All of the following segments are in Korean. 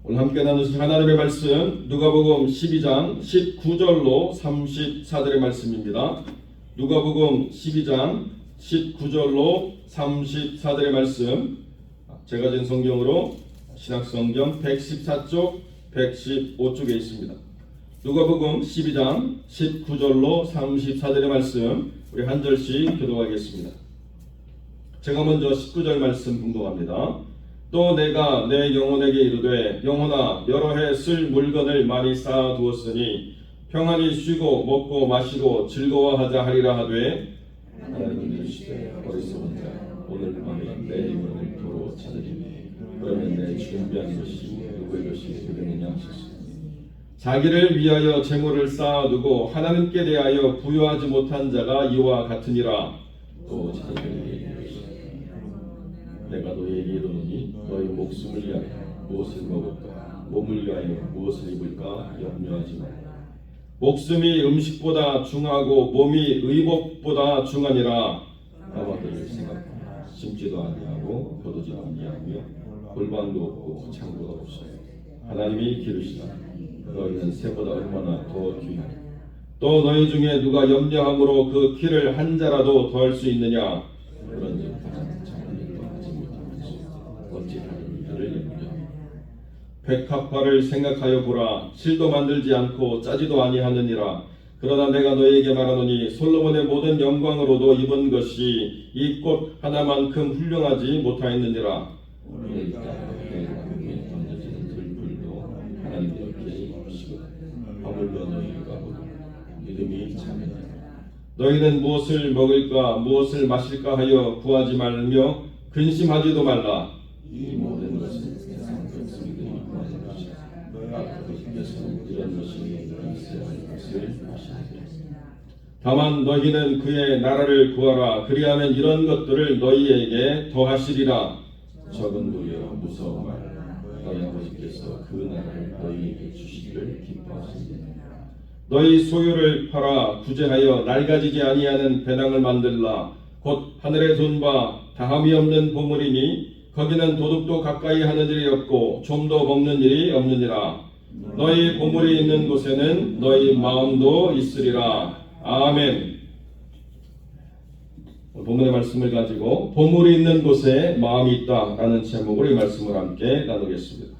오늘 함께 나누실 하나님의 말씀 누가복음 12장 19절로 34절의 말씀입니다. 누가복음 12장 19절로 34절의 말씀, 제가 진 성경으로 신약성경 114쪽 115쪽에 있습니다. 누가복음 12장 19절로 34절의 말씀 우리 한 절씩 교독하겠습니다. 제가 먼저 19절 말씀 분동합니다. 또 내가 내 영혼에게 이르되 영혼아 여러 해 쓸 물건을 많이 쌓아 두었으니 평안히 쉬고 먹고 마시고 즐거워하자 하리라 하되 하나님은 이르시되 어리석은 자 오늘 밤에 내 영혼을 도로 찾으리니 그러면 내 준비한 것이 누구의 것이 되겠느냐 하셨으니 자기를 위하여 재물을 쌓아두고 하나님께 대하여 부여하지 못한 자가 이와 같으니라. 또 자기에게 내가 너희에게 이르노니 너희 목숨을 위하여 무엇을 먹을까 몸을 위하여 무엇을 입을까 염려하지 말라. 목숨이 음식보다 중하고 몸이 의복보다 중하니라. 나무들을 생각하라. 심지도 아니하고 거두지도 아니하며 골방도 없고 창고도 없어요. 하나님이 기르시다. 너희는 새보다 얼마나 더 귀하냐. 또 너희 중에 누가 염려함으로 그 키를 한 자라도 더할 수 있느냐. 그런즉 어찌 다른 이들을 염려하며 백합화를 생각하여 보라. 실도 만들지 않고 짜지도 아니하느니라. 그러나 내가 너희에게 말하노니 솔로몬의 모든 영광으로도 입은 것이 이 꽃 하나만큼 훌륭하지 못하였느니라. 오늘 이 땅에 던져지는 들불도 하나님 옆에 없이거든. 하물며 너희가 믿음이 참으니라. 너희는 무엇을 먹을까 무엇을 마실까 하여 구하지 말며 근심하지도 말라. 이 모든 것은 세상 백성들이 구하는 것이라. 아버지께서는 이런 것이 있어야 할 것을 하시느니라. 다만 너희는 그의 나라를 구하라. 그리하면 이런 것들을 너희에게 더하시리라. 적은 무리여 무서워 말라. 너희 아버지께서 그 나라를 너희에게 주시기를 기뻐하시느니라. 너희 소유를 팔아 구제하여 낡아지지 아니하는 배낭을 만들라. 곧 하늘에 둔 바 다함이 없는 보물이니 거기는 도둑도 가까이 하는 일이 없고 좀도 먹는 일이 없느니라. 너희 보물이 있는 곳에는 너희 마음도 있으리라. 아멘. 본문의 말씀을 가지고 보물이 있는 곳에 마음이 있다라는 제목으로 이 말씀을 함께 나누겠습니다.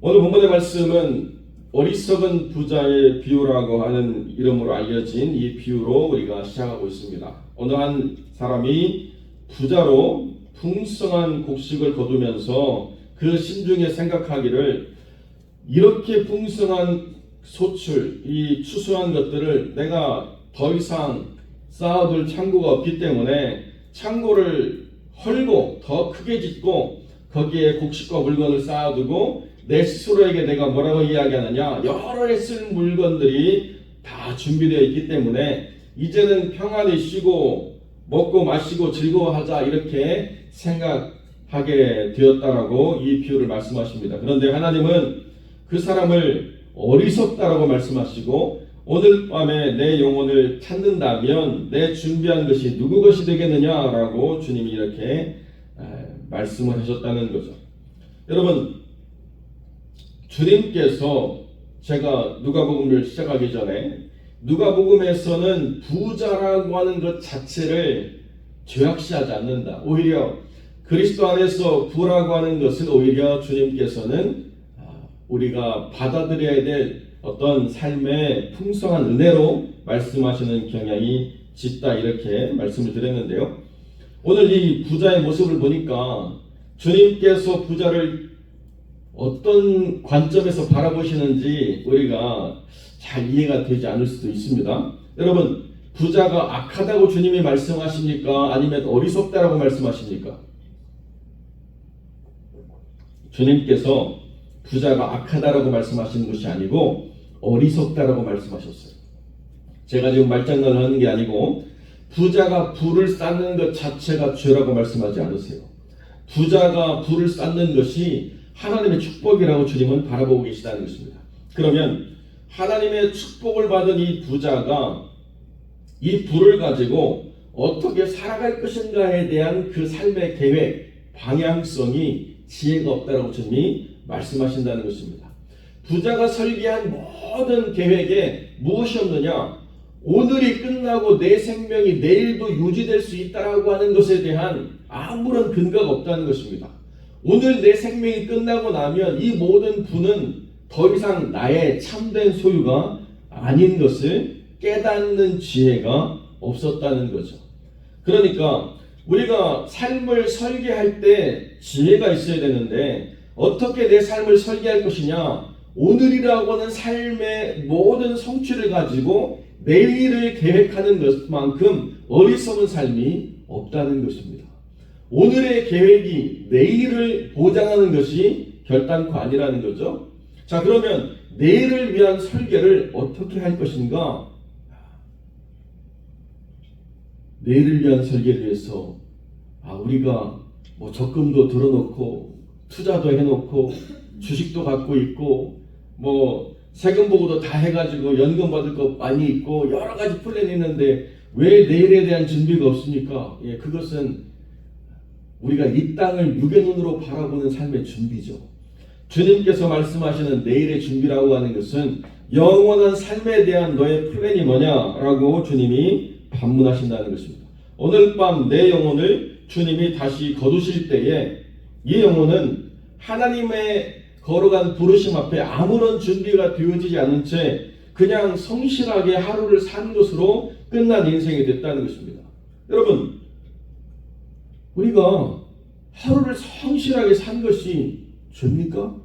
오늘 본문의 말씀은 어리석은 부자의 비유라고 하는 이름으로 알려진 이 비유로 우리가 시작하고 있습니다. 어느 한 사람이 부자로 풍성한 곡식을 거두면서 그 심중에 생각하기를 이렇게 풍성한 소출, 이 추수한 것들을 내가 더 이상 쌓아둘 창고가 없기 때문에 창고를 헐고 더 크게 짓고 거기에 곡식과 물건을 쌓아두고 내 스스로에게 내가 뭐라고 이야기하느냐, 여러 해 쓸 물건들이 다 준비되어 있기 때문에 이제는 평안히 쉬고 먹고 마시고 즐거워하자 이렇게 생각하게 되었다라고 이 비유를 말씀하십니다. 그런데 하나님은 그 사람을 어리석다라고 말씀하시고 오늘 밤에 내 영혼을 찾는다면 내 준비한 것이 누구 것이 되겠느냐라고 주님이 이렇게 말씀을 하셨다는 거죠. 여러분, 주님께서 제가 누가복음을 시작하기 전에 누가복음에서는 부자라고 하는 것 자체를 죄악시하지 않는다. 오히려 그리스도 안에서 부라고 하는 것은 오히려 주님께서는 우리가 받아들여야 될 어떤 삶의 풍성한 은혜로 말씀하시는 경향이 짙다 이렇게 말씀을 드렸는데요. 오늘 이 부자의 모습을 보니까 주님께서 부자를 어떤 관점에서 바라보시는지 우리가 잘 이해가 되지 않을 수도 있습니다. 여러분, 부자가 악하다고 주님이 말씀하십니까? 아니면 어리석다라고 말씀하십니까? 주님께서 부자가 악하다라고 말씀하시는 것이 아니고 어리석다라고 말씀하셨어요. 제가 지금 말장난을 하는 게 아니고 부자가 부를 쌓는 것 자체가 죄라고 말씀하지 않으세요. 부자가 부를 쌓는 것이 하나님의 축복이라고 주님은 바라보고 계시다는 것입니다. 그러면 하나님의 축복을 받은 이 부자가 이 부를 가지고 어떻게 살아갈 것인가에 대한 그 삶의 계획, 방향성이 지혜가 없다라고 주님이 말씀하신다는 것입니다. 부자가 설계한 모든 계획에 무엇이 없느냐? 오늘이 끝나고 내 생명이 내일도 유지될 수 있다라고 하는 것에 대한 아무런 근거가 없다는 것입니다. 오늘 내 생명이 끝나고 나면 이 모든 부는 더 이상 나의 참된 소유가 아닌 것을 깨닫는 지혜가 없었다는 거죠. 그러니까 우리가 삶을 설계할 때 지혜가 있어야 되는데 어떻게 내 삶을 설계할 것이냐? 오늘이라고 하는 삶의 모든 성취를 가지고 내일을 계획하는 것만큼 어리석은 삶이 없다는 것입니다. 오늘의 계획이 내일을 보장하는 것이 결단코 아니라는 거죠. 자, 그러면 내일을 위한 설계를 어떻게 할 것인가? 내일을 위한 설계를 위해서 우리가 뭐 적금도 들어놓고 투자도 해놓고 주식도 갖고 있고 뭐 세금 보고도 다 해가지고 연금 받을 거 많이 있고 여러 가지 플랜이 있는데 왜 내일에 대한 준비가 없습니까? 그것은 우리가 이 땅을 육의 눈으로 바라보는 삶의 준비죠. 주님께서 말씀하시는 내일의 준비라고 하는 것은 영원한 삶에 대한 너의 플랜이 뭐냐라고 주님이 반문하신다는 것입니다. 오늘 밤 내 영혼을 주님이 다시 거두실 때에 이 영혼은 하나님의 걸어간 부르심 앞에 아무런 준비가 되어지지 않은 채 그냥 성실하게 하루를 산 것으로 끝난 인생이 됐다는 것입니다. 여러분, 우리가 하루를 성실하게 산 것이 죄입니까?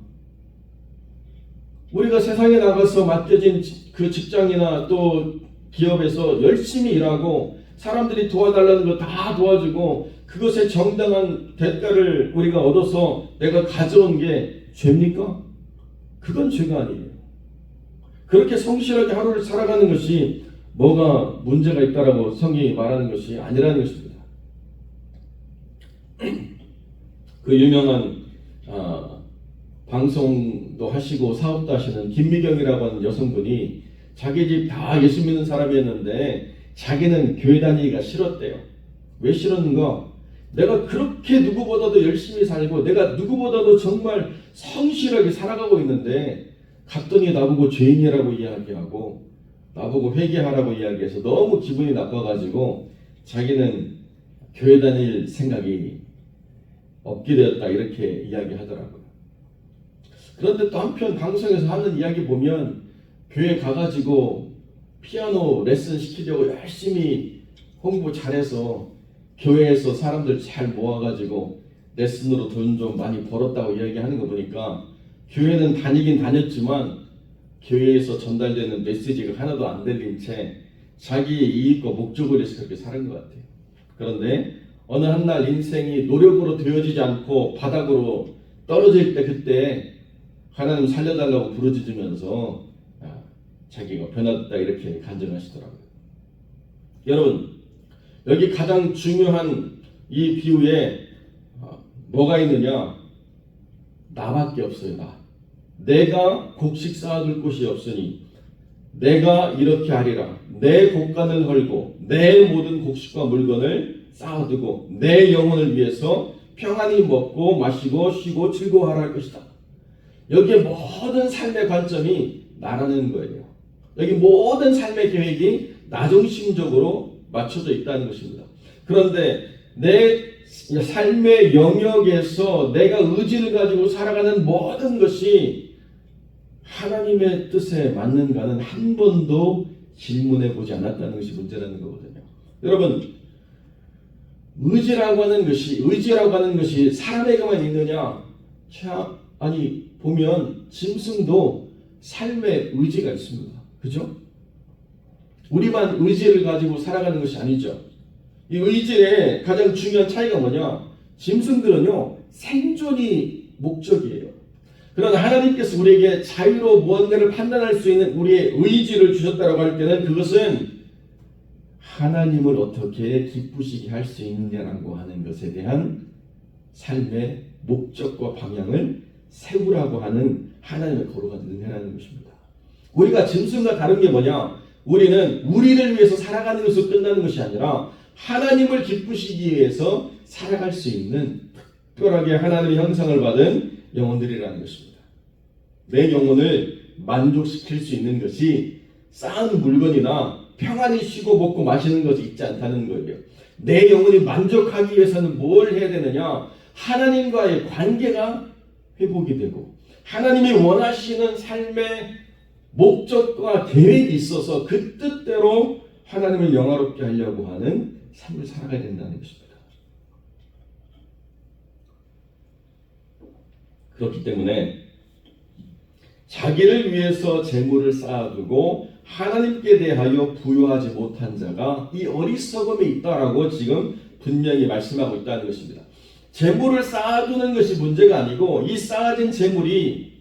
우리가 세상에 나가서 맡겨진 그 직장이나 또 기업에서 열심히 일하고 사람들이 도와달라는 거 다 도와주고 그것에 정당한 대가를 우리가 얻어서 내가 가져온 게 죄입니까? 그건 죄가 아니에요. 그렇게 성실하게 하루를 살아가는 것이 뭐가 문제가 있다라고 성경이 말하는 것이 아니라는 것입니다. 그 유명한 방송도 하시고 사업도 하시는 김미경이라고 하는 여성분이 자기 집 다 예수 믿는 사람이었는데 자기는 교회 다니기가 싫었대요. 왜 싫었는가? 내가 그렇게 누구보다도 열심히 살고 내가 누구보다도 정말 성실하게 살아가고 있는데 갔더니 나보고 죄인이라고 이야기하고 나보고 회개하라고 이야기해서 너무 기분이 나빠가지고 자기는 교회 다닐 생각이 없게 되었다 이렇게 이야기하더라고요. 그런데 또 한편 방송에서 하는 이야기 보면 교회 가가지고 피아노 레슨 시키려고 열심히 홍보 잘해서 교회에서 사람들 잘 모아가지고 레슨으로 돈 좀 많이 벌었다고 이야기하는 거 보니까 교회는 다니긴 다녔지만 교회에서 전달되는 메시지가 하나도 안 들린 채 자기의 이익과 목적을 위해서 그렇게 사는 것 같아요. 그런데 어느 한날 인생이 노력으로 되어지지 않고 바닥으로 떨어질 때 그때 하나님 살려달라고 부르짖으면서 자기가 변화됐다 이렇게 간증하시더라고요. 여러분, 여기 가장 중요한 이 비유에 뭐가 있느냐? 나밖에 없어요. 내가 곡식 쌓아둘 곳이 없으니 내가 이렇게 하리라. 내 곡간을 헐고 내 모든 곡식과 물건을 쌓아두고 내 영혼을 위해서 평안히 먹고 마시고 쉬고 즐거워하라 할 것이다. 여기에 모든 삶의 관점이 나라는 거예요. 여기 모든 삶의 계획이 나 중심적으로 맞춰져 있다는 것입니다. 그런데 내 삶의 영역에서 내가 의지를 가지고 살아가는 모든 것이 하나님의 뜻에 맞는가는 한 번도 질문해 보지 않았다는 것이 문제라는 거거든요. 여러분, 의지라고 하는 것이 사람에게만 있느냐? 아니, 보면 짐승도 삶의 의지가 있습니다. 그죠? 우리만 의지를 가지고 살아가는 것이 아니죠. 이 의지의 가장 중요한 차이가 뭐냐? 짐승들은요, 생존이 목적이에요. 그러나 하나님께서 우리에게 자유로 무언가를 판단할 수 있는 우리의 의지를 주셨다고 할 때는 그것은 하나님을 어떻게 기쁘시게 할 수 있느냐라고 하는 것에 대한 삶의 목적과 방향을 세우라고 하는 하나님의 거룩한 은혜라는 것입니다. 우리가 짐승과 다른 게 뭐냐? 우리는 우리를 위해서 살아가는 것으로 끝나는 것이 아니라 하나님을 기쁘시기 위해서 살아갈 수 있는 특별하게 하나님의 형상을 받은 영혼들이라는 것입니다. 내 영혼을 만족시킬 수 있는 것이 쌓은 물건이나 평안히 쉬고 먹고 마시는 것이 있지 않다는 거예요. 내 영혼이 만족하기 위해서는 뭘 해야 되느냐? 하나님과의 관계가 회복이 되고 하나님이 원하시는 삶의 목적과 계획이 있어서 그 뜻대로 하나님을 영화롭게 하려고 하는 삶을 살아가야 된다는 것입니다. 그렇기 때문에 자기를 위해서 재물을 쌓아두고 하나님께 대하여 부여하지 못한 자가 이 어리석음에 있다라고 지금 분명히 말씀하고 있다는 것입니다. 재물을 쌓아두는 것이 문제가 아니고 이 쌓아진 재물이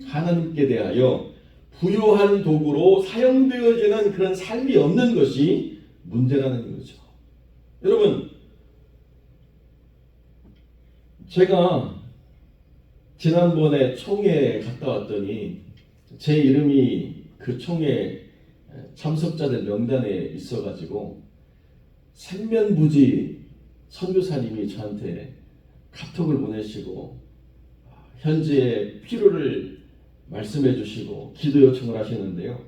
하나님께 대하여 부요한 도구로 사용되어지는 그런 삶이 없는 것이 문제라는 거죠. 여러분, 제가 지난번에 총회에 갔다 왔더니 제 이름이 그 총회 참석자들 명단에 있어가지고 생면부지 선교사님이 저한테 카톡을 보내시고 현지의 필요를 말씀해 주시고 기도 요청을 하시는데요.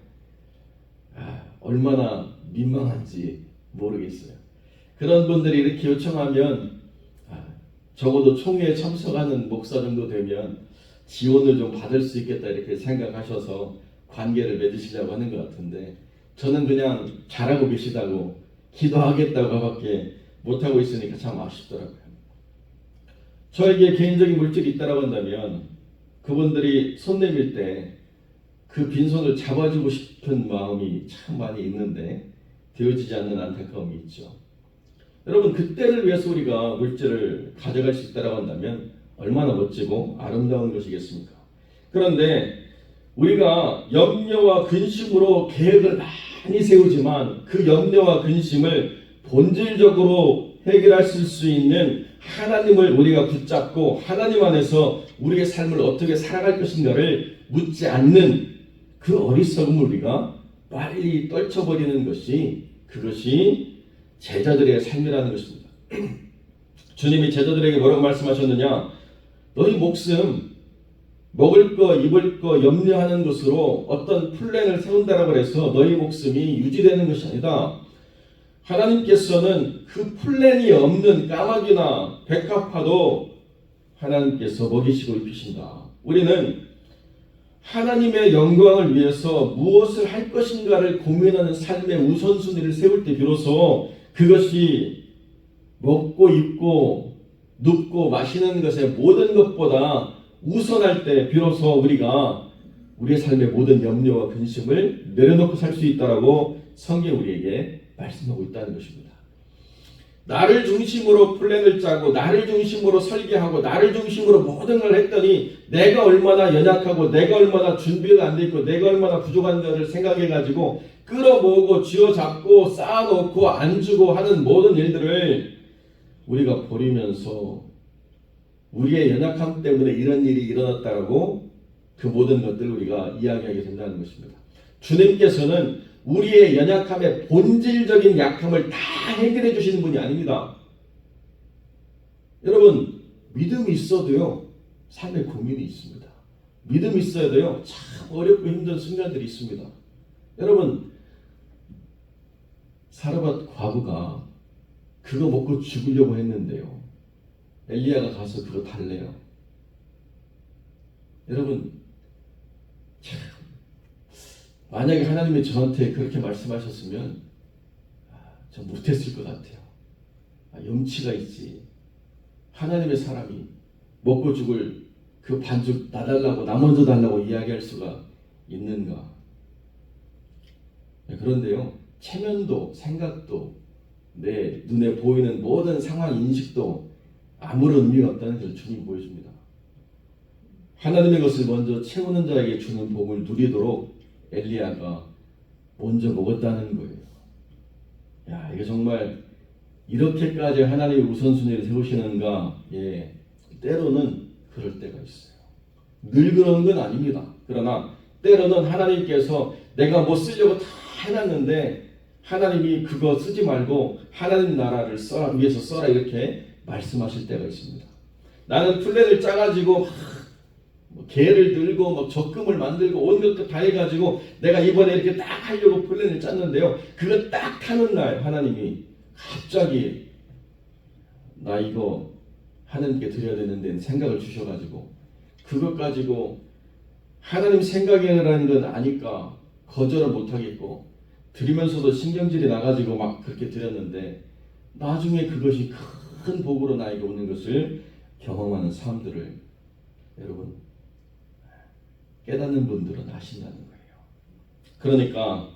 얼마나 민망한지 모르겠어요. 그런 분들이 이렇게 요청하면 적어도 총회에 참석하는 목사 정도 되면 지원을 좀 받을 수 있겠다 이렇게 생각하셔서 관계를 맺으시려고 하는 것 같은데 저는 그냥 잘하고 계시다고 기도하겠다고 밖에 못하고 있으니까 참 아쉽더라고요. 저에게 개인적인 물질이 있다고 한다면 그분들이 손 내밀 때 그 빈손을 잡아주고 싶은 마음이 참 많이 있는데 되어지지 않는 안타까움이 있죠. 여러분, 그때를 위해서 우리가 물질을 가져갈 수 있다고 한다면 얼마나 멋지고 아름다운 것이겠습니까? 그런데 우리가 염려와 근심으로 계획을 많이 세우지만 그 염려와 근심을 본질적으로 해결하실 수 있는 하나님을 우리가 붙잡고 하나님 안에서 우리의 삶을 어떻게 살아갈 것인가를 묻지 않는 그 어리석음을 우리가 빨리 떨쳐버리는 것이 그것이 제자들의 삶이라는 것입니다. 주님이 제자들에게 뭐라고 말씀하셨느냐? 너희 목숨 먹을 거 입을 거 염려하는 것으로 어떤 플랜을 세운다라고 해서 너희 목숨이 유지되는 것이 아니다. 하나님께서는 그 플랜이 없는 까마귀나 백합화도 하나님께서 먹이시고 입히신다. 우리는 하나님의 영광을 위해서 무엇을 할 것인가를 고민하는 삶의 우선순위를 세울 때 비로소 그것이 먹고 입고 눕고 마시는 것의 모든 것보다 우선할 때 비로소 우리가 우리의 삶의 모든 염려와 근심을 내려놓고 살 수 있다라고 성경이 우리에게 말씀하고 있다는 것입니다. 나를 중심으로 플랜을 짜고 나를 중심으로 설계하고 나를 중심으로 모든 걸 했더니 내가 얼마나 연약하고 내가 얼마나 준비가 안 돼 있고 내가 얼마나 부족한가를 생각해가지고 끌어모으고 쥐어잡고 쌓아놓고 안 주고 하는 모든 일들을 우리가 버리면서 우리의 연약함 때문에 이런 일이 일어났다라고 그 모든 것들을 우리가 이야기하게 된다는 것입니다. 주님께서는 우리의 연약함의 본질적인 약함을 다 해결해 주시는 분이 아닙니다. 여러분, 믿음이 있어도요 삶에 고민이 있습니다. 믿음이 있어도요 참 어렵고 힘든 순간들이 있습니다. 여러분, 사르밧 과부가 그거 먹고 죽으려고 했는데요 엘리야가 가서 그거 달래요. 여러분, 참 만약에 하나님이 저한테 그렇게 말씀하셨으면 저 못했을 것 같아요. 염치가 있지. 하나님의 사람이 먹고 죽을 그 반죽 나달라고 나 먼저 달라고 이야기할 수가 있는가. 그런데요 체면도 생각도 내 눈에 보이는 모든 상황 인식도 아무런 의미가 없다는 것을 주님이 보여줍니다. 하나님의 것을 먼저 채우는 자에게 주는 복을 누리도록 엘리야가 먼저 먹었다는 거예요. 야, 이게 정말 이렇게까지 하나님의 우선순위를 세우시는가? 예, 때로는 그럴 때가 있어요. 늘 그런 건 아닙니다. 그러나 때로는 하나님께서 내가 뭐 쓰려고 다 해놨는데 하나님이 그거 쓰지 말고 하나님 나라를 위해서 써라 이렇게 말씀하실 때가 있습니다. 나는 플랜을 짜가지고 뭐 개를 들고 막 적금을 만들고 온 것도 다 해가지고 내가 이번에 이렇게 딱 하려고 플랜을 짰는데요. 그거 딱 하는 날 하나님이 갑자기 나 이거 하나님께 드려야 되는데 생각을 주셔가지고 그것 가지고 하나님 생각이라는 건 아니까 거절을 못하겠고 드리면서도 신경질이 나가지고 막 그렇게 드렸는데 나중에 그것이 큰 복으로 나에게 오는 것을 경험하는 사람들을 여러분 깨닫는 분들은 아신다는 거예요. 그러니까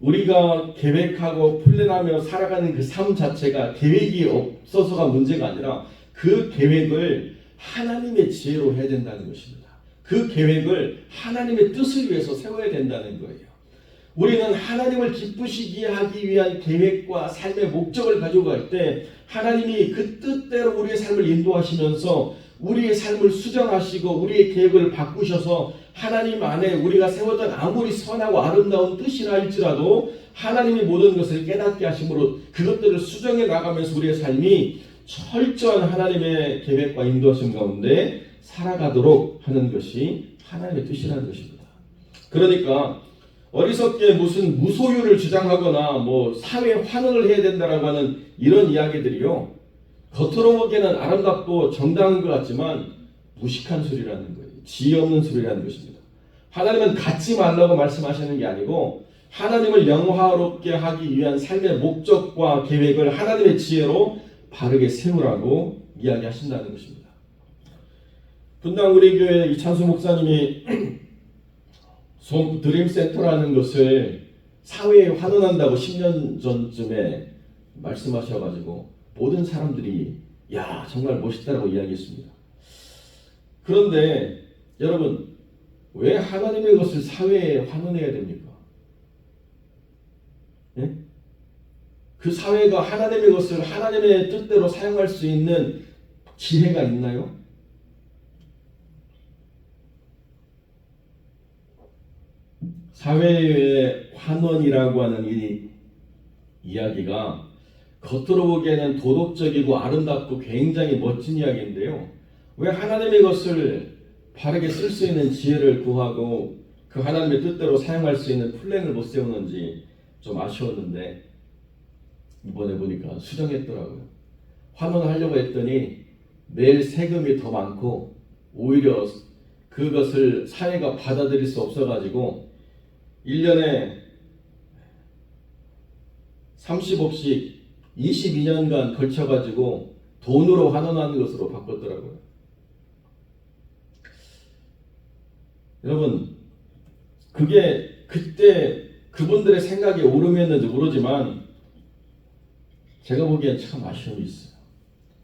우리가 계획하고 플랜하며 살아가는 그 삶 자체가 계획이 없어서가 문제가 아니라 그 계획을 하나님의 지혜로 해야 된다는 것입니다. 그 계획을 하나님의 뜻을 위해서 세워야 된다는 거예요. 우리는 하나님을 기쁘시게 하기 위한 계획과 삶의 목적을 가지고 갈 때 하나님이 그 뜻대로 우리의 삶을 인도하시면서 우리의 삶을 수정하시고 우리의 계획을 바꾸셔서 하나님 안에 우리가 세웠던 아무리 선하고 아름다운 뜻이라 할지라도 하나님이 모든 것을 깨닫게 하심으로 그것들을 수정해 나가면서 우리의 삶이 철저한 하나님의 계획과 인도하심 가운데 살아가도록 하는 것이 하나님의 뜻이라는 것입니다. 그러니까 어리석게 무슨 무소유를 주장하거나 뭐 사회 환원을 해야 된다라고 하는 이런 이야기들이요. 겉으로 보기에는 아름답고 정당한 것 같지만 무식한 소리라는 거예요. 지혜 없는 소리라는 것입니다. 하나님은 갖지 말라고 말씀하시는 게 아니고 하나님을 영화롭게 하기 위한 삶의 목적과 계획을 하나님의 지혜로 바르게 세우라고 이야기하신다는 것입니다. 분당 우리 교회 이찬수 목사님이 드림센터라는 것을 사회에 환원한다고 10년 전쯤에 말씀하셔가지고 모든 사람들이 야 정말 멋있다라고 이야기했습니다. 그런데 여러분 왜 하나님의 것을 사회에 환원해야 됩니까? 예? 그 사회가 하나님의 것을 하나님의 뜻대로 사용할 수 있는 지혜가 있나요? 사회의 환원이라고 하는 이 이야기가 겉으로 보기에는 도덕적이고 아름답고 굉장히 멋진 이야기인데요. 왜 하나님의 것을 바르게 쓸 수 있는 지혜를 구하고 그 하나님의 뜻대로 사용할 수 있는 플랜을 못 세우는지 좀 아쉬웠는데 이번에 보니까 수정했더라고요. 환원하려고 했더니 내일 세금이 더 많고 오히려 그것을 사회가 받아들일 수 없어가지고 1년에 30억씩 22년간 걸쳐가지고 돈으로 환원하는 것으로 바꿨더라고요. 여러분 그게 그때 그분들의 생각이 오름했는지 모르지만 제가 보기엔 참 아쉬움이 있어요.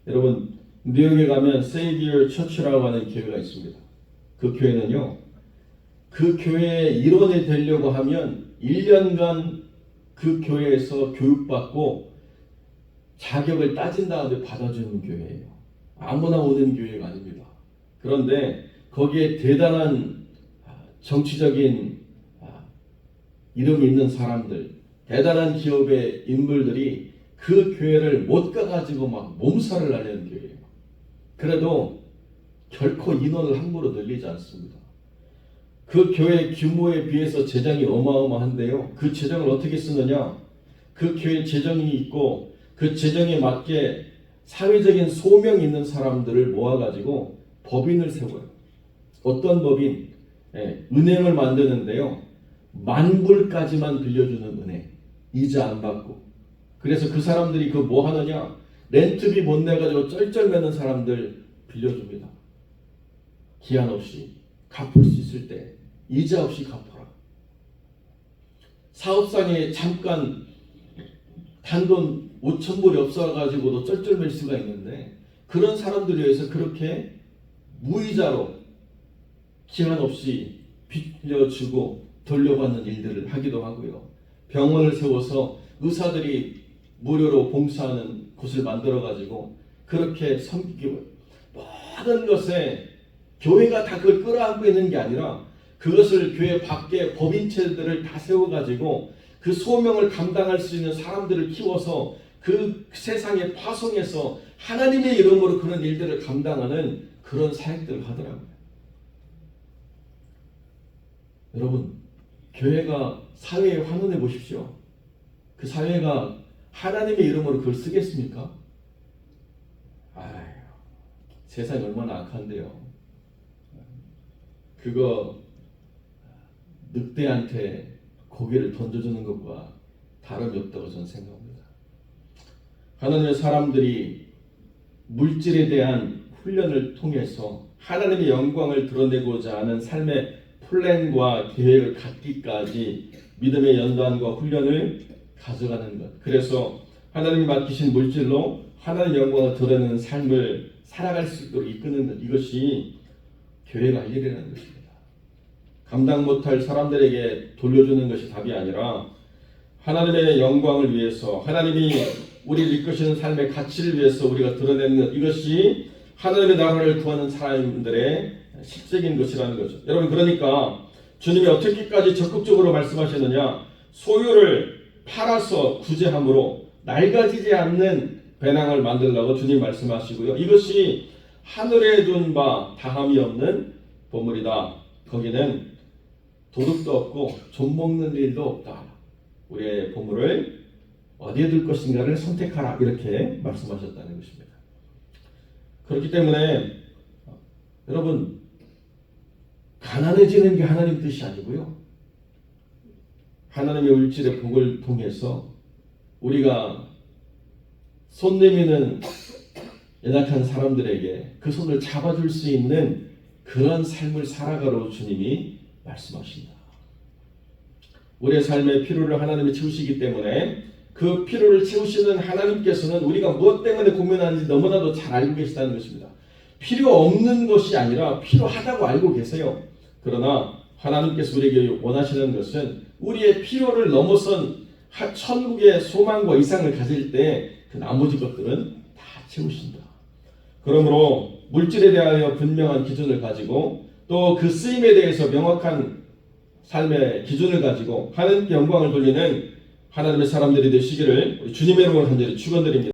여러분 뉴욕에 가면 세이비어 처치라고 하는 교회가 있습니다. 그 교회는요. 그 교회의 일원이 되려고 하면 1년간 그 교회에서 교육받고 자격을 따진 다음에 받아주는 교회예요. 아무나 오는 교회가 아닙니다. 그런데 거기에 대단한 정치적인 이름 있는 사람들, 대단한 기업의 인물들이 그 교회를 못 가가지고 막 몸살을 앓는 교회예요. 그래도 결코 인원을 함부로 늘리지 않습니다. 그 교회 규모에 비해서 재정이 어마어마한데요. 그 재정을 어떻게 쓰느냐? 그 교회 재정이 있고 그 재정에 맞게 사회적인 소명 있는 사람들을 모아가지고 법인을 세워요. 어떤 법인? 은행을 만드는데요. 10,000불까지만 빌려주는 은행. 이자 안 받고. 그래서 그 사람들이 그 뭐 하느냐? 렌트비 못 내가지고 쩔쩔매는 사람들 빌려줍니다. 기한 없이 갚을 수 있을 때 이자 없이 갚아라. 사업상에 잠깐 단돈 5,000불이 없어가지고도 쩔쩔맬 수가 있는데 그런 사람들에 의해서 그렇게 무이자로 기한 없이 빌려주고 돌려받는 일들을 하기도 하고요. 병원을 세워서 의사들이 무료로 봉사하는 곳을 만들어가지고 그렇게 섬기고 모든 것에 교회가 다 그걸 끌어안고 있는 게 아니라 그것을 교회 밖에 법인체들을 다 세워가지고 그 소명을 감당할 수 있는 사람들을 키워서 그 세상에 파송해서 하나님의 이름으로 그런 일들을 감당하는 그런 사역들을 하더라고요. 여러분, 교회가 사회에 환원해 보십시오. 그 사회가 하나님의 이름으로 그걸 쓰겠습니까? 아유, 세상이 얼마나 악한데요. 그거 늑대한테 고개를 던져주는 것과 다름이 없다고 저는 생각합니다. 하나님의 사람들이 물질에 대한 훈련을 통해서 하나님의 영광을 드러내고자 하는 삶의 플랜과 계획을 갖기까지 믿음의 연단과 훈련을 가져가는 것. 그래서 하나님이 맡기신 물질로 하나님의 영광을 드러내는 삶을 살아갈 수 있도록 이끄는 것. 이것이 교회가 할 일이라는 것입니다. 감당 못할 사람들에게 돌려주는 것이 답이 아니라 하나님의 영광을 위해서, 하나님이 우리를 이끄시는 삶의 가치를 위해서 우리가 드러내는 것, 이것이 하나님의 나라를 구하는 사람들의 실적인 것이라는 거죠. 여러분, 그러니까 주님이 어떻게까지 적극적으로 말씀하셨느냐? 소유를 팔아서 구제함으로 낡아지지 않는 배낭을 만들라고 주님 말씀하시고요. 이것이 하늘에 둔 바 다함이 없는 보물이다. 거기는 도둑도 없고 좀먹는 일도 없다. 우리의 보물을 어디에 둘 것인가를 선택하라. 이렇게 말씀하셨다는 것입니다. 그렇기 때문에 여러분, 가난해지는 게 하나님 뜻이 아니고요. 하나님의 물질의 복을 통해서 우리가 손 내미는 연약한 사람들에게 그 손을 잡아줄 수 있는 그런 삶을 살아가라고 주님이 말씀하신다. 우리의 삶의 필요를 하나님이 채우시기 때문에 그 필요를 채우시는 하나님께서는 우리가 무엇 때문에 고민하는지 너무나도 잘 알고 계시다는 것입니다. 필요 없는 것이 아니라 필요하다고 알고 계세요. 그러나 하나님께서 우리에게 원하시는 것은 우리의 필요를 넘어선 천국의 소망과 이상을 가질 때 그 나머지 것들은 다 채우신다. 그러므로 물질에 대하여 분명한 기준을 가지고 또 그 쓰임에 대해서 명확한 삶의 기준을 가지고 하나님께 영광을 돌리는 하나님의 사람들이 되시기를 우리 주님의 이름으로 간절히 축원드립니다.